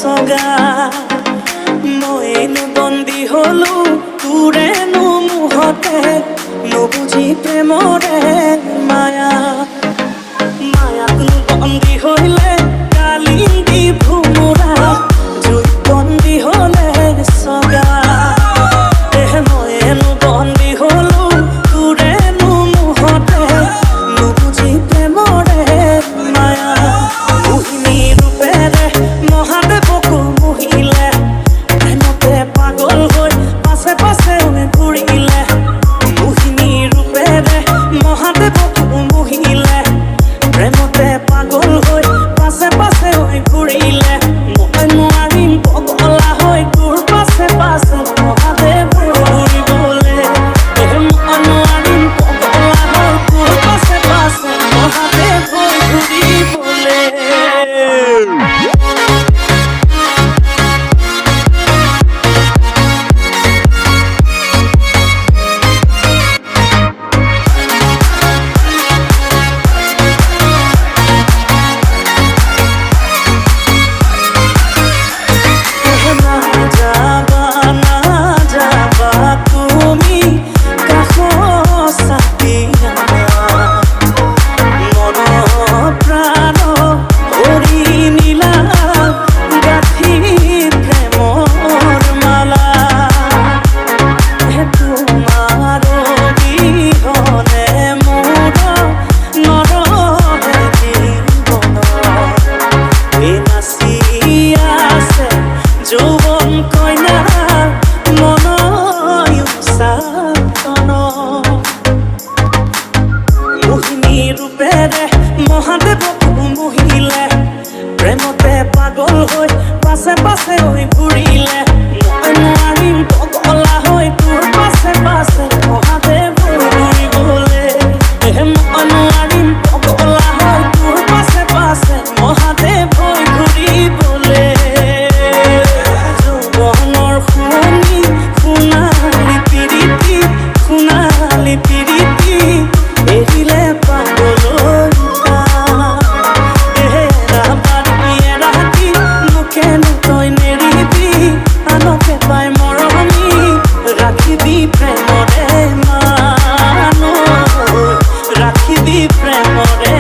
সগা মইনো বন্দী হলো তোৰেনো মুহতে নুবুজি প্ৰেমৰে মায়া মায়াতনো বন্দী হইলে কালিন্দি ভুমুৰা জুই বন্দী হলে সগা মইনো বন্দী হলো তোৰেনো মুহতে নুবুজি প্ৰেমৰে মায়া মোহিনী ৰূপেৰে মহাদেৱকো মোহিলে প্ৰেমতে পাগল হৈ পাছে পাছে ঘূৰিলে মোহিনী ৰূপেৰে মহাদেৱকো মোহিলে প্ৰেমতে পাগল হৈ পাছে পাছে ঘূৰিলে মই নোৱাৰিম পগলা হৈ তোৰ পাছে পাছে মহাদেৱ ঘূৰিবলে মই নোৱাৰিম পগলা হৈ তোৰ পাছে পাছে মহাদেৱ ঘূৰিবলে যৌবন কইনা মোহিনী ৰূপেৰে মহাদেৱকো মোহিলে প্ৰেমতে পাগল হৈ পাছে পাছে ঘূৰিলে মই নোৱাৰিম পগলা হৈ তোৰ পাছে পাছে মহাদেৱ ঘূৰিবলে মই নোৱাৰিম পগলা হৈ তোৰ পাছে পাছে মহাদেৱ ঘূৰিবলে যৌৱনৰ শুৱনি সোণালী পিৰিতি সোণালী পিৰিতি এৰিলে পাগলতা এৰা বাৰী ৰাতি মোকেনো তই নেৰিবি আনকে পাই মৰমি ৰাখিবি প্ৰেমৰে মানুহ ৰাখিবি প্ৰেমৰে